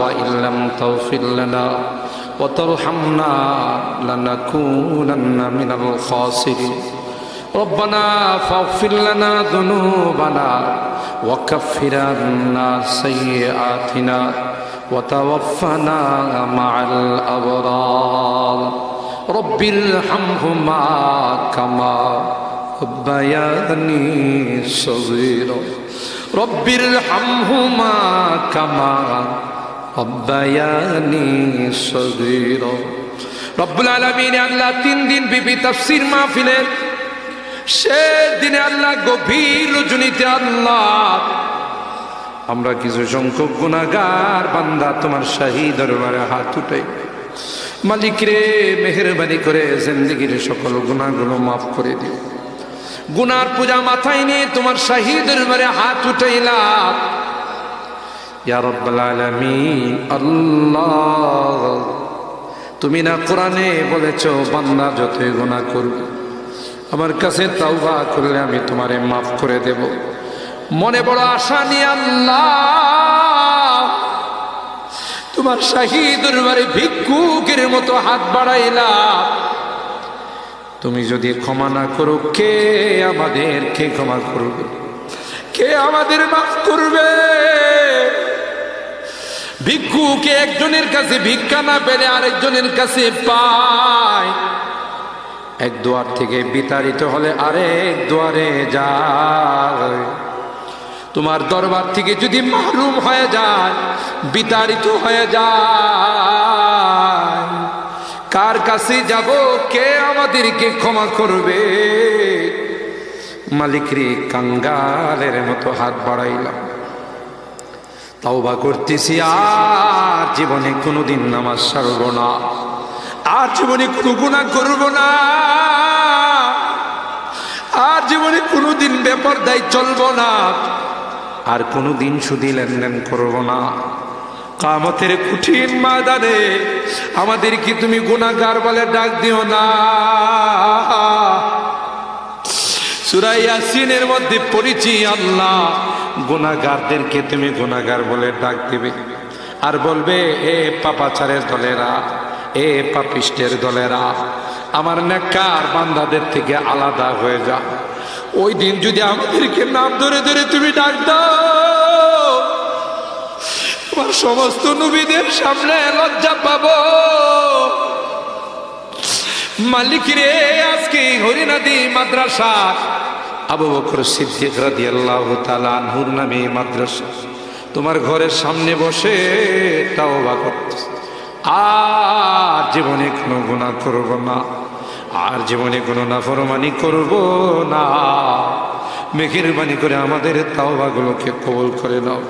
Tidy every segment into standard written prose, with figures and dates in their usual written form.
وإن لم تغفر لنا وترحمنا لنكونن من الخاسرين ربنا فاغفر لنا ذنوبنا وكفر عنا سيئاتنا وتوفنا مع الأبرار رب ارحمهما كما ربياني صغيرا رب ارحمهما كما ربياني صغيرا রব্বুল আলামিন আল্লাহ 3 দিন বিবি তাফসীর মাহফিলের শেষ দিনে আল্লাহ গভীর রজনীতে আল্লাহ আমরা কিছু সংখ্যক গুনাহগার বান্দা তোমার শাহী দরবারে হাত উঠাই মালিক রে মেহেরবানি করে জিন্দেগীর সকল গুনাহগুলো মাফ করে দিও গুনার পূজা মাথায় নিয়ে তোমার শাহী দরবারে হাত উঠাইলাম ইয়া রাব্বাল আলামিন আল্লাহ তুমি না কোরআনে বলেছো বান্দা যতই গুনাহ করবে আমার কাছে তাওবা করলে আমি তোমারে মাফ করে দেব মনে বড় আশা নিয়ে আল্লাহ তোমার শাহী দরবারে ভিক্ষুকের মতো হাত বাড়াইলাম তুমি যদি ক্ষমা না করো কে আমাদেরকে ক্ষমা করবে কে আমাদের মাফ করবে ভিক্ষুকে একজনের কাছে ভিক্ষা না পেলে আরেকজনের কাছে পায় এক দুয়ার থেকে বিতাড়িত হলে আরেক দুয়ারে যায় তোমার দরবার থেকে যদি মাহরুম হয়ে যায় বিতাড়িত হয়ে যায় কার কাছে যাব কে আমাদেরকে ক্ষমা করবে মালিক রে কাঙ্গালের মতো হাত বাড়াইলাম তাওবা করতেছি আর জীবনে কোনোদিন নামাজ ছাড়ব না আর জীবনে কোনো গুনাহ করব না আর জীবনে কোনোদিন বেপরদায় চলব না আর কোনোদিন সুদি লেনদেন করব না কিয়ামতের কঠিন ময়দানে আমাদেরকে তুমি গুনাহগার বলে ডাক দিও না সূরা ইয়াসিনের মধ্যে পড়েছি আল্লাহ গুনাহগারদেরকে তুমি গুনাহগার বলে ডাক দিবে আর বলবে এ পাপাচারের দলেরা এ পাপিষ্টের দলেরা আমার নেককার বান্দাদের থেকে আলাদা হয়ে যা ওই দিন যদি আমাদেরকে নাম ধরে ধরে তুমি ডাক দাও তোমার সমস্ত নবীদের সামনে লজ্জা পাবো মালিক রে আজকে হরিনাদি মাদ্রাসা আবু বকর সিদ্দিক রাদিয়াল্লাহু তাআলা আনহুর নামে মাদ্রাসা তোমার ঘরের সামনে বসে তাওবা করতেছি আর জীবনে কোনো গুনাহ করব না আর জীবনে কোনো নাফরমানি করব না মেহেরবানি করে আমাদের তাওবাগুলোকে কবুল করে নাও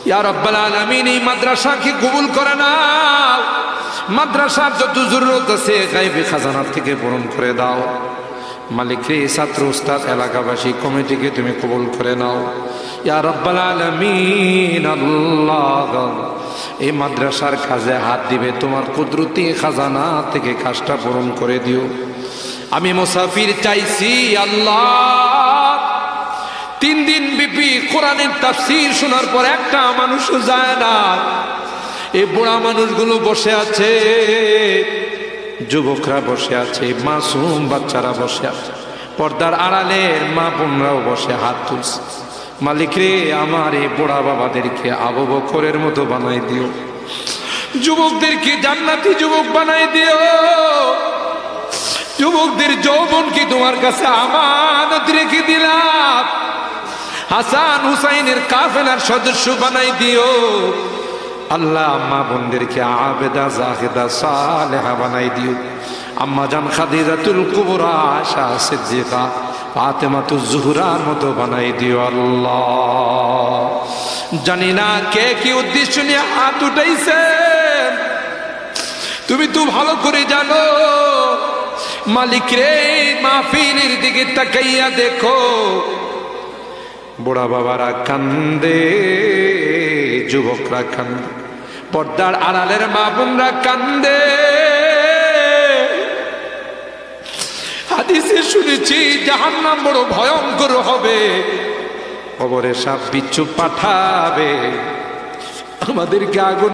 ইয়া রাব্বাল আলামিন এই মাদ্রাসাকে কবুল করে নাও মাদ্রাসার যত জরুরত আছে গায়বী খাজানা থেকে পূরণ করে দাও মালিক রে ছাত্র উস্তাদ এলাকাবাসী কমিটিকে তুমি কবুল করে নাও ইয়া রাব্বাল আলামিন আল্লাহ এই মাদ্রাসার কাজে হাত দিবে তোমার কুদরতি খাজানা থেকে কাজটা পূরণ করে দিও আমি মুসাফির চাইছি আল্লাহ 3 দিন ব্যাপী কোরআনের তাফসীর শোনার পর একটা মানুষও যায় না এই বুড়া মানুষগুলো বসে আছে যুবকরা বসে আছে মাসুম বাচ্চারা বসে আছে পর্দার আড়ালের মা বোনরাও বসে হাত তুলছে মালিক রে আমার এই বুড়া বাবাদেরকে আবু বকরের মতো বানাই দিও যুবকদেরকে জান্নাতি যুবক বানাই দিও যুবকদের যৌবনকে তোমার কাছে আমানত রেখে দিলাম হাসান হুসাইনের কাফেলার সদস্য বানাই দিও আল্লাহ মা বোনদেরকে আবেদা জাহেদা সালেহা বানাই দিও আম্মা জান খাদিজাতুল কুবরা আয়েশা সিদ্দিকা ফাতেমাতুজ জোহরার মতো বানাই দিও আল্লাহ জানি না কে কি উদ্দেশ্য নিয়ে হাত উঠাইছে তুমি তো ভালো করে জানো মালিক রে মাহফিলের দিকে তাকাইয়া দেখো বুড়া বাবারা কান্দে যুবকরা কান্দে পর্দার আড়ালের মা বোনরা কান্দে হাদিসে শুনেছি জাহান্নাম বড় ভয়ঙ্কর হবে কবরে সাপ বিচ্ছু পাঠাবে আমাদেরকে আগুন